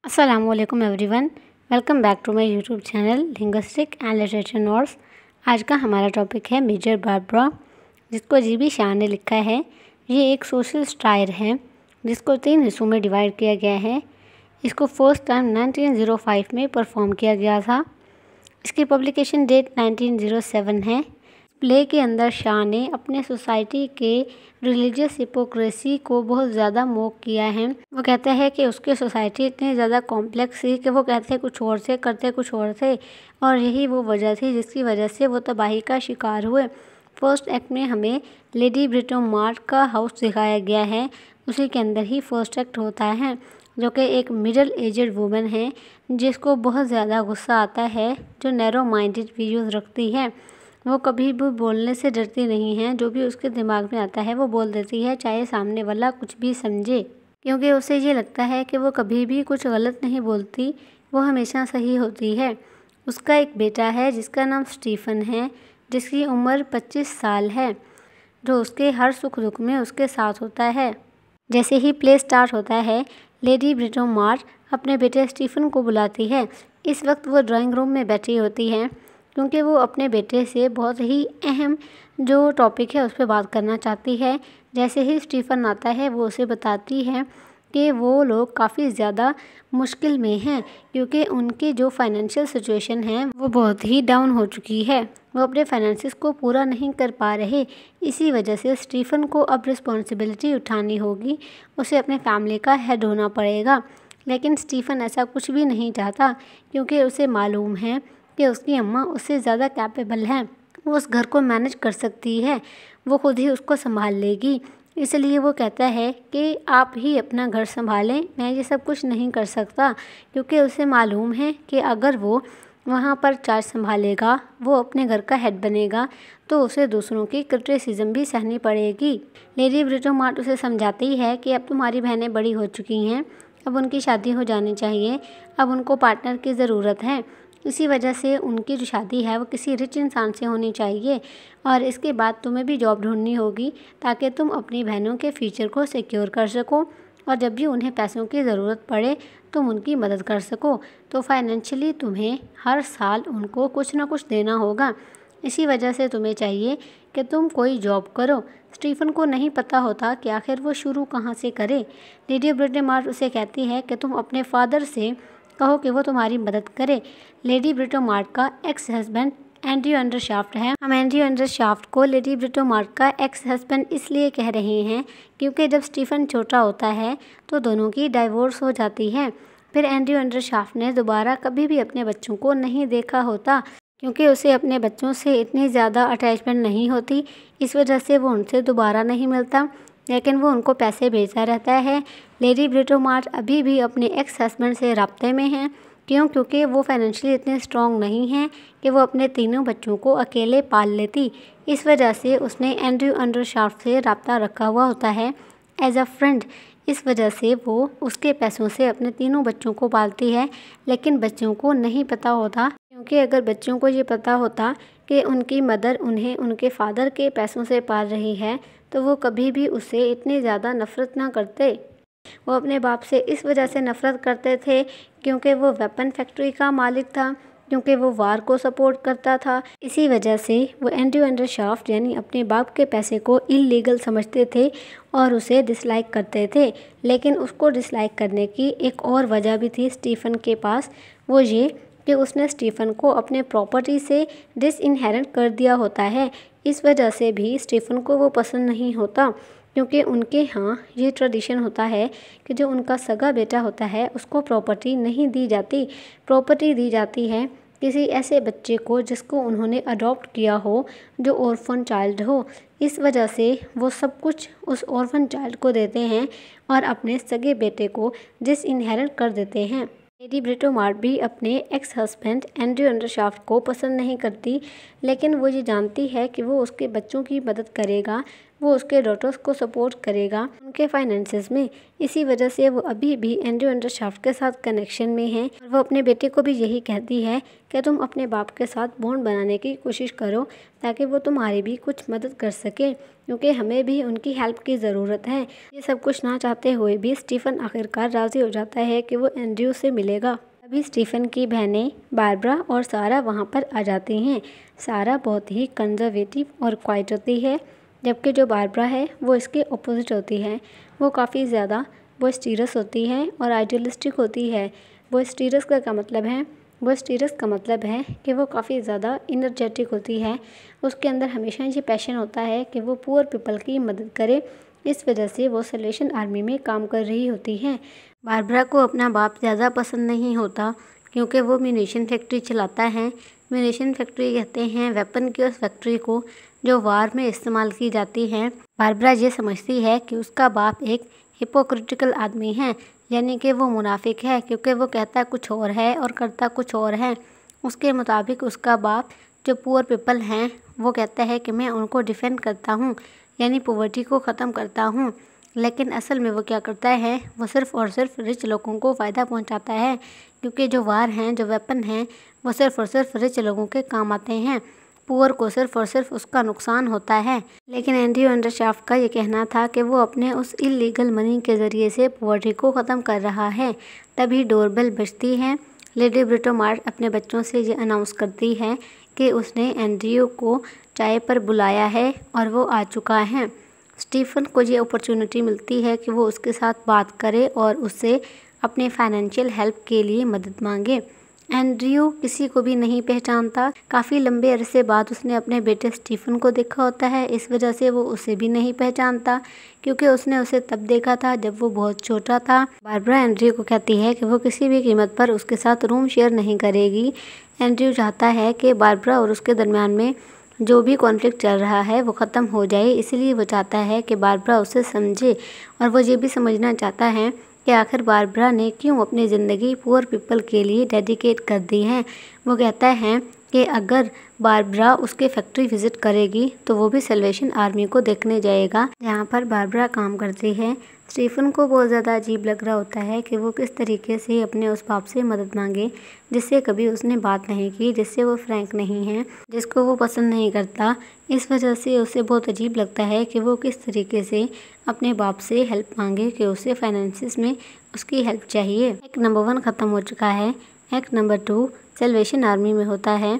अस्सलामुअलैकुम everyone, welcome back to my YouTube channel linguistic and literature notes. आज का हमारा टॉपिक है मेजर बारबरा, जिसको जी.बी. शाह ने लिखा है। ये एक सोशल स्टायर है जिसको 3 हिस्सों में डिवाइड किया गया है। इसको फर्स्ट टाइम 1905 में परफॉर्म किया गया था। इसकी पब्लिकेशन डेट 1907 है। प्ले के अंदर शाह ने अपने सोसाइटी के रिलीजियस हिपोक्रेसी को बहुत ज़्यादा मोक किया है। वो कहता है कि उसकी सोसाइटी इतनी ज़्यादा कॉम्प्लेक्स थी कि वो कहते कुछ और थे, करते कुछ और थे, और यही वो वजह थी जिसकी वजह से वो तबाही का शिकार हुए। फर्स्ट एक्ट में हमें लेडी ब्रिटोमार्ट का हाउस दिखाया गया है। उसी के अंदर ही फर्स्ट एक्ट होता है, जो कि एक मिडिल एजड वुमेन है जिसको बहुत ज़्यादा गुस्सा आता है, जो नैरो माइंडेड व्यूज़ रखती है। वो कभी भी बोलने से डरती नहीं है। जो भी उसके दिमाग में आता है वो बोल देती है, चाहे सामने वाला कुछ भी समझे, क्योंकि उसे ये लगता है कि वो कभी भी कुछ गलत नहीं बोलती, वो हमेशा सही होती है। उसका एक बेटा है जिसका नाम स्टीफन है, जिसकी उम्र 25 साल है, जो उसके हर सुख दुख में उसके साथ होता है। जैसे ही प्ले स्टार्ट होता है, लेडी ब्रिटोमार्ट अपने बेटे स्टीफन को बुलाती है। इस वक्त वो ड्राइंग रूम में बैठी होती है, क्योंकि वो अपने बेटे से बहुत ही अहम जो टॉपिक है उस पर बात करना चाहती है। जैसे ही स्टीफन आता है, वो उसे बताती है कि वो लोग काफ़ी ज़्यादा मुश्किल में हैं, क्योंकि उनकी जो फाइनेंशियल सिचुएशन है वो बहुत ही डाउन हो चुकी है। वो अपने फाइनेंसिस को पूरा नहीं कर पा रहे। इसी वजह से स्टीफन को अब रिस्पॉन्सिबिलिटी उठानी होगी, उसे अपने फैमिली का हेड होना पड़ेगा। लेकिन स्टीफन ऐसा कुछ भी नहीं चाहता, क्योंकि उसे मालूम है कि उसकी अम्मा उससे ज़्यादा कैपेबल है, वो उस घर को मैनेज कर सकती है, वो खुद ही उसको संभाल लेगी। इसलिए वो कहता है कि आप ही अपना घर संभालें, मैं ये सब कुछ नहीं कर सकता, क्योंकि उसे मालूम है कि अगर वो वहाँ पर चार्ज संभालेगा, वो अपने घर का हेड बनेगा, तो उसे दूसरों की क्रिटिसिज्म भी सहनी पड़ेगी। लेडी ब्रिटोमार्ट उसे समझाती है कि अब तुम्हारी बहनें बड़ी हो चुकी हैं, अब उनकी शादी हो जानी चाहिए, अब उनको पार्टनर की ज़रूरत है। इसी वजह से उनकी जो शादी है वो किसी रिच इंसान से होनी चाहिए, और इसके बाद तुम्हें भी जॉब ढूंढनी होगी ताकि तुम अपनी बहनों के फ्यूचर को सिक्योर कर सको, और जब भी उन्हें पैसों की ज़रूरत पड़े तुम उनकी मदद कर सको। तो फाइनेंशियली तुम्हें हर साल उनको कुछ ना कुछ देना होगा। इसी वजह से तुम्हें चाहिए कि तुम कोई जॉब करो। स्टीफन को नहीं पता होता कि आखिर वो शुरू कहाँ से करे। लेडी ब्रिटोमार्ट उसे कहती है कि तुम अपने फादर से कहो कि वो तुम्हारी मदद करे। लेडी ब्रिटोमार्ट का एक्स हस्बैंड एंड्रयू अंडरशाफ्ट है। हम एंड्रयू अंडरशाफ्ट को लेडी ब्रिटोमार्ट का एक्स हस्बैंड इसलिए कह रहे हैं क्योंकि जब स्टीफन छोटा होता है तो दोनों की डाइवोर्स हो जाती है। फिर एंड्रयू अंडरशाफ्ट ने दोबारा कभी भी अपने बच्चों को नहीं देखा होता, क्योंकि उसे अपने बच्चों से इतनी ज़्यादा अटैचमेंट नहीं होती। इस वजह से वो उनसे दोबारा नहीं मिलता, लेकिन वो उनको पैसे भेजता रहता है। लेडी ब्रिटोमार्ट अभी भी अपने एक्स हस्बैंड से राब्ते में हैं। क्योंकि वो फाइनेंशियली इतने स्ट्रॉन्ग नहीं हैं कि वो अपने तीनों बच्चों को अकेले पाल लेती। इस वजह से उसने एंड्रयू अंडरशाफ्ट से राब्ता रखा हुआ होता है एज अ फ्रेंड। इस वजह से वो उसके पैसों से अपने तीनों बच्चों को पालती है, लेकिन बच्चों को नहीं पता होता, क्योंकि अगर बच्चों को ये पता होता कि उनकी मदर उन्हें उनके फादर के पैसों से पाल रही है, तो वो कभी भी उससे इतनी ज़्यादा नफ़रत ना करते। वो अपने बाप से इस वजह से नफ़रत करते थे क्योंकि वो वेपन फैक्ट्री का मालिक था, क्योंकि वो वार को सपोर्ट करता था। इसी वजह से वो एंड्रयू अंडरशाफ्ट यानी अपने बाप के पैसे को इलीगल समझते थे और उसे डिसलाइक करते थे। लेकिन उसको डिसलाइक करने की एक और वजह भी थी स्टीफन के पास, वो ये कि उसने स्टीफन को अपने प्रॉपर्टी से डिसइनहेरिट कर दिया होता है। इस वजह से भी स्टीफन को वो पसंद नहीं होता, क्योंकि उनके यहाँ ये ट्रेडिशन होता है कि जो उनका सगा बेटा होता है उसको प्रॉपर्टी नहीं दी जाती। प्रॉपर्टी दी जाती है किसी ऐसे बच्चे को जिसको उन्होंने अडॉप्ट किया हो, जो ऑर्फन चाइल्ड हो। इस वजह से वो सब कुछ उस ऑर्फन चाइल्ड को देते हैं और अपने सगे बेटे को डिसइनहेरिट कर देते हैं। लेडी ब्रिटोमार्ट भी अपने एक्स हस्बैंड एंड्रयू अंडरशाफ्ट को पसंद नहीं करती, लेकिन वो ये जानती है कि वो उसके बच्चों की मदद करेगा, वो उसके डॉटर्स को सपोर्ट करेगा उनके फाइनेंसेस में। इसी वजह से वो अभी भी एंड्रयू अंडरशाफ्ट के साथ कनेक्शन में है और वो अपने बेटे को भी यही कहती है कि तुम अपने बाप के साथ बॉन्ड बनाने की कोशिश करो ताकि वो तुम्हारी भी कुछ मदद कर सके, क्योंकि हमें भी उनकी हेल्प की ज़रूरत है। ये सब कुछ ना चाहते हुए भी स्टीफन आखिरकार राज़ी हो जाता है कि वो एंड्रयू से मिलेगा। अभी स्टीफन की बहनें बारबरा और सारा वहाँ पर आ जाती हैं। सारा बहुत ही कंजर्वेटिव और क्वाइट होती है, जबकि जो बारबरा है वो इसके ऑपोजिट होती है। वो काफ़ी ज़्यादा बोइस्टरस होती है और आइडियलिस्टिक होती है। बोइस्टरस का क्या मतलब है? बोइस्टरस का मतलब है कि वो काफ़ी ज़्यादा इनर्जेटिक होती है। उसके अंदर हमेशा ये पैशन होता है कि वो पुअर पीपल की मदद करे। इस वजह से वो सैल्वेशन आर्मी में काम कर रही होती हैं। बारबरा को अपना बाप ज़्यादा पसंद नहीं होता क्योंकि वो म्यूनिशन फैक्ट्री चलाता है। म्यूनिशन फैक्ट्री कहते हैं वेपन की उस फैक्ट्री को जो वार में इस्तेमाल की जाती है। बारबरा ये समझती है कि उसका बाप एक हिपोक्रिटिकल आदमी है, यानी कि वो मुनाफिक है, क्योंकि वो कहता कुछ और है और करता कुछ और है। उसके मुताबिक उसका बाप जो पुअर पीपल हैं वो कहता है कि मैं उनको डिफेंड करता हूँ, यानी पॉवर्टी को ख़त्म करता हूँ, लेकिन असल में वो क्या करता है, वो सिर्फ़ और सिर्फ रिच लोगों को फ़ायदा पहुँचाता है, क्योंकि जो वार हैं, जो वेपन हैं, वो सिर्फ़ और सिर्फ रिच लोगों के काम आते हैं। पुअर को सिर्फ़ और सिर्फ उसका नुकसान होता है। लेकिन एंड्रयू अंडरशाफ्ट का ये कहना था कि वो अपने उस इलीगल मनी के ज़रिए से पॉवर्टी को ख़त्म कर रहा है। तभी डोरबेल बजती है। लेडी ब्रिटोमार अपने बच्चों से ये अनाउंस करती है कि उसने एंड्रयू को चाय पर बुलाया है और वो आ चुका है। स्टीफन को ये अपॉर्चुनिटी मिलती है कि वो उसके साथ बात करे और उससे अपने फाइनेंशियल हेल्प के लिए मदद मांगे। एंड्रयू किसी को भी नहीं पहचानता। काफ़ी लंबे अरसे बाद उसने अपने बेटे स्टीफन को देखा होता है, इस वजह से वो उसे भी नहीं पहचानता, क्योंकि उसने उसे तब देखा था जब वो बहुत छोटा था। बारबरा एंड्रयू को कहती है कि वो किसी भी कीमत पर उसके साथ रूम शेयर नहीं करेगी। एंड्रयू चाहता है कि बारबरा और उसके दरमियान में जो भी कॉन्फ्लिक्ट चल रहा है वो ख़त्म हो जाए, इसलिए वो चाहता है कि बारबरा उसे समझे और वो ये भी समझना चाहता है कि आखिर बारबरा ने क्यों अपनी ज़िंदगी पुअर पीपल के लिए डेडिकेट कर दी है। वो कहता है कि अगर बारबरा उसके फैक्ट्री विज़िट करेगी तो वो भी सैल्वेशन आर्मी को देखने जाएगा जहाँ पर बारबरा काम करती है। स्टीफन को बहुत ज़्यादा अजीब लग रहा होता है कि वो किस तरीके से अपने उस बाप से मदद मांगे जिससे कभी उसने बात नहीं की, जिससे वो फ्रैंक नहीं है, जिसको वो पसंद नहीं करता। इस वजह से उसे बहुत अजीब लगता है कि वो किस तरीके से अपने बाप से हेल्प मांगे कि उसे फाइनेंसिस में उसकी हेल्प चाहिए। एक्ट नंबर 1 ख़त्म हो चुका है। एक्ट नंबर 2 सैल्वेशन आर्मी में होता है।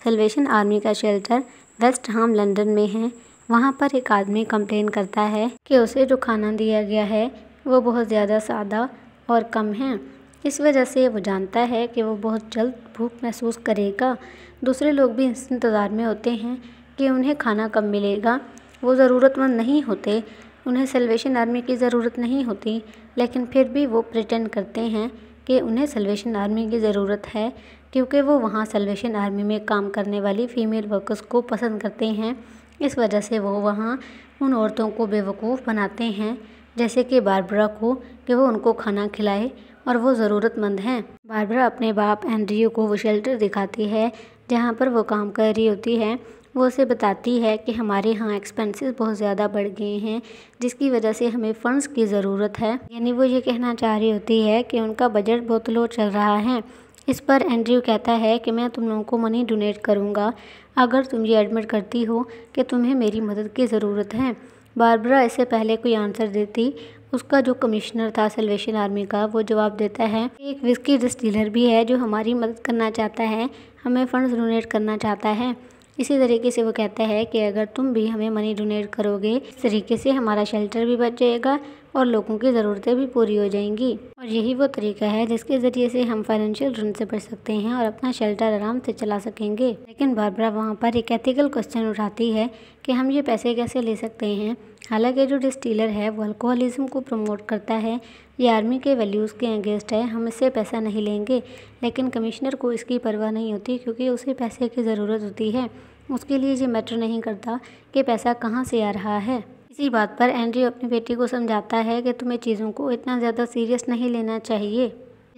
सैल्वेशन आर्मी का शेल्टर वेस्ट हाम लंदन में है। वहाँ पर एक आदमी कंप्लेन करता है कि उसे जो खाना दिया गया है वो बहुत ज़्यादा सादा और कम है। इस वजह से वो जानता है कि वो बहुत जल्द भूख महसूस करेगा। दूसरे लोग भी इस इंतज़ार में होते हैं कि उन्हें खाना कब मिलेगा। वो ज़रूरतमंद नहीं होते, उन्हें सैल्वेशन आर्मी की ज़रूरत नहीं होती, लेकिन फिर भी वो प्रिटेंड करते हैं कि उन्हें सैल्वेशन आर्मी की ज़रूरत है, क्योंकि वो वहाँ सैल्वेशन आर्मी में काम करने वाली फ़ीमेल वर्कर्स को पसंद करते हैं। इस वजह से वो वहाँ उन औरतों को बेवकूफ़ बनाते हैं, जैसे कि बारबरा को, कि वो उनको खाना खिलाए और वो ज़रूरतमंद हैं। बारबरा अपने बाप एंड्रयू को वो शेल्टर दिखाती है जहाँ पर वो काम कर रही होती है। वो उसे बताती है कि हमारे यहाँ एक्सपेंसेस बहुत ज़्यादा बढ़ गए हैं, जिसकी वजह से हमें फ़ंड्स की ज़रूरत है। यानी वो ये कहना चाह रही होती है कि उनका बजट बहुत लो चल रहा है। इस पर एंड्रयू कहता है कि मैं तुम लोगों को मनी डोनेट करूँगा अगर तुम ये एडमिट करती हो कि तुम्हें मेरी मदद की ज़रूरत है। बारबरा इससे पहले कोई आंसर देती, उसका जो कमिश्नर था सैल्वेशन आर्मी का, वो जवाब देता है एक विस्की डिस्टिलर भी है जो हमारी मदद करना चाहता है, हमें फ़ंड्स डोनेट करना चाहता है। इसी तरीके से वो कहता है कि अगर तुम भी हमें मनी डोनेट करोगे, इस तरीके से हमारा शेल्टर भी बच जाएगा और लोगों की ज़रूरतें भी पूरी हो जाएंगी। और यही वो तरीका है जिसके ज़रिए से हम फाइनेंशियल रुन से बच सकते हैं और अपना शेल्टर आराम से चला सकेंगे। लेकिन बारबरा वहाँ पर एक एथिकल क्वेश्चन उठाती है कि हम ये पैसे कैसे ले सकते हैं। हालांकि जो डिस्टिलर है वो अल्कोहलिज्म को प्रमोट करता है, ये आर्मी के वैल्यूज़ के अगेंस्ट है, हम इससे पैसा नहीं लेंगे। लेकिन कमिश्नर को इसकी परवाह नहीं होती, क्योंकि उसे पैसे की ज़रूरत होती है। उसके लिए ये मैटर नहीं करता कि पैसा कहाँ से आ रहा है। इसी बात पर एंड्रयू अपनी बेटी को समझाता है कि तुम्हें चीज़ों को इतना ज़्यादा सीरियस नहीं लेना चाहिए।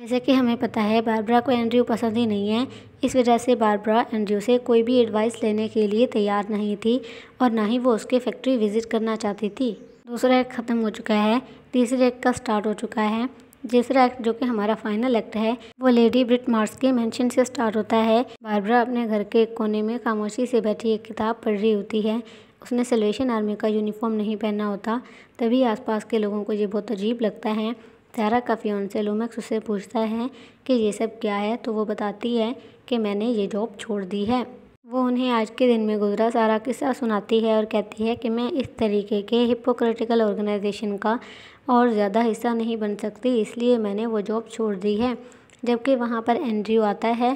जैसे कि हमें पता है बारबरा को एंड्रयू पसंद ही नहीं है। इस वजह से बारबरा एंड्रयू से कोई भी एडवाइस लेने के लिए तैयार नहीं थी और ना ही वो उसके फैक्ट्री विजिट करना चाहती थी। दूसरा एक्ट ख़त्म हो चुका है, तीसरे एक्ट का स्टार्ट हो चुका है। तीसरा एक्ट जो कि हमारा फाइनल एक्ट है वो लेडी ब्रिट मार्स के मेंशन से स्टार्ट होता है। बारबरा अपने घर के एक कोने में खामोशी से बैठी एक किताब पढ़ रही होती है। उसने सल्वेशन आर्मी का यूनिफॉर्म नहीं पहना होता। तभी आसपास के लोगों को ये बहुत अजीब लगता है। सारा का फियांसे लूमैक्स उससे पूछता है कि ये सब क्या है, तो वो बताती है कि मैंने ये जॉब छोड़ दी है। वो उन्हें आज के दिन में गुजरा सारा किस्सा सुनाती है और कहती है कि मैं इस तरीके के हिपोक्रेटिकल ऑर्गेनाइजेशन का और ज़्यादा हिस्सा नहीं बन सकती, इसलिए मैंने वो जॉब छोड़ दी है। जबकि वहाँ पर एंड्रयू आता है।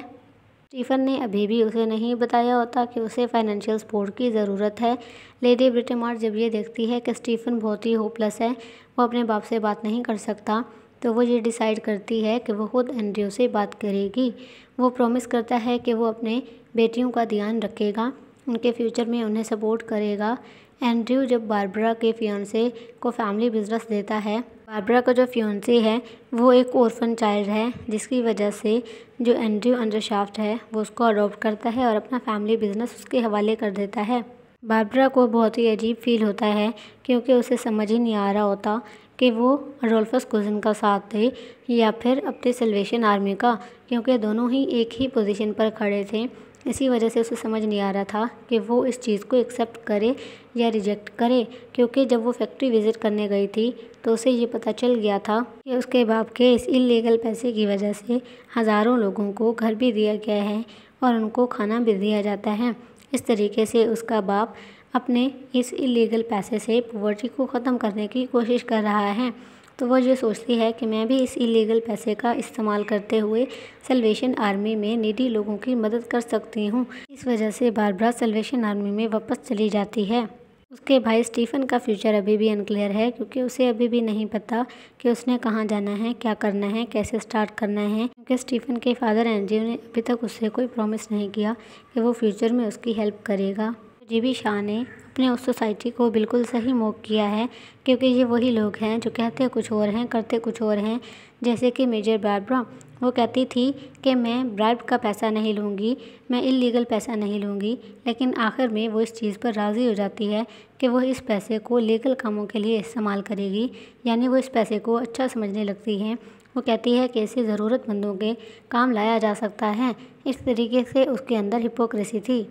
स्टीफन ने अभी भी उसे नहीं बताया होता कि उसे फाइनेंशियल सपोर्ट की ज़रूरत है। लेडी ब्रिटमार जब ये देखती है कि स्टीफन बहुत ही होपलेस है, वो अपने बाप से बात नहीं कर सकता, तो वो ये डिसाइड करती है कि वो खुद एंड्रयू से बात करेगी। वो प्रॉमिस करता है कि वो अपने बेटियों का ध्यान रखेगा, उनके फ्यूचर में उन्हें सपोर्ट करेगा। एंड्रयू जब बारबरा के फियांसे को फैमिली बिजनेस देता है। बारबरा का जो फियांसे है वो एक ऑर्फन चाइल्ड है, जिसकी वजह से जो एंड्रयू अंडरशाफ्ट है वो उसको अडॉप्ट करता है और अपना फैमिली बिजनेस उसके हवाले कर देता है। बारबरा को बहुत ही अजीब फील होता है क्योंकि उसे समझ ही नहीं आ रहा होता कि वो अडोल्फस कुज़न का साथ दे या फिर अपने सल्वेशन आर्मी का, क्योंकि दोनों ही एक ही पोजीशन पर खड़े थे। इसी वजह से उसे समझ नहीं आ रहा था कि वो इस चीज़ को एक्सेप्ट करे या रिजेक्ट करे, क्योंकि जब वो फैक्ट्री विज़िट करने गई थी तो उसे ये पता चल गया था कि उसके बाप के इस इल्लीगल पैसे की वजह से हज़ारों लोगों को घर भी दिया गया है और उनको खाना भी दिया जाता है। इस तरीके से उसका बाप अपने इस इल्लीगल पैसे से पॉवर्टी को ख़त्म करने की कोशिश कर रहा है। तो वो ये सोचती है कि मैं भी इस इलीगल पैसे का इस्तेमाल करते हुए सल्वेशन आर्मी में नीडी लोगों की मदद कर सकती हूँ। इस वजह से बारबरा सल्वेशन आर्मी में वापस चली जाती है। उसके भाई स्टीफन का फ्यूचर अभी भी अनक्लियर है, क्योंकि उसे अभी भी नहीं पता कि उसने कहाँ जाना है, क्या करना है, कैसे स्टार्ट करना है, क्योंकि स्टीफन के फादर एंड्रयू ने अभी तक उससे कोई प्रॉमिस नहीं किया कि वो फ्यूचर में उसकी हेल्प करेगा। जीबी शाह ने अपने उस सोसाइटी को बिल्कुल सही मॉक किया है, क्योंकि ये वही लोग हैं जो कहते कुछ और हैं करते कुछ और हैं। जैसे कि मेजर बारबरा, वो कहती थी कि मैं ब्राइब का पैसा नहीं लूँगी, मैं इल्लीगल पैसा नहीं लूँगी, लेकिन आखिर में वो इस चीज़ पर राज़ी हो जाती है कि वो इस पैसे को लीगल कामों के लिए इस्तेमाल करेगी। यानी वो इस पैसे को अच्छा समझने लगती है। वो कहती है कि इसे ज़रूरतमंदों के काम लाया जा सकता है। इस तरीके से उसके अंदर हिपोक्रेसी थी।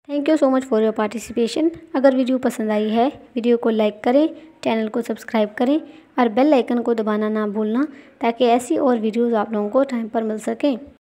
Thank you so much for your participation. अगर वीडियो पसंद आई है, वीडियो को लाइक करें, चैनल को सब्सक्राइब करें और बेल आइकन को दबाना ना भूलना, ताकि ऐसी और वीडियोज़ आप लोगों को टाइम पर मिल सकें।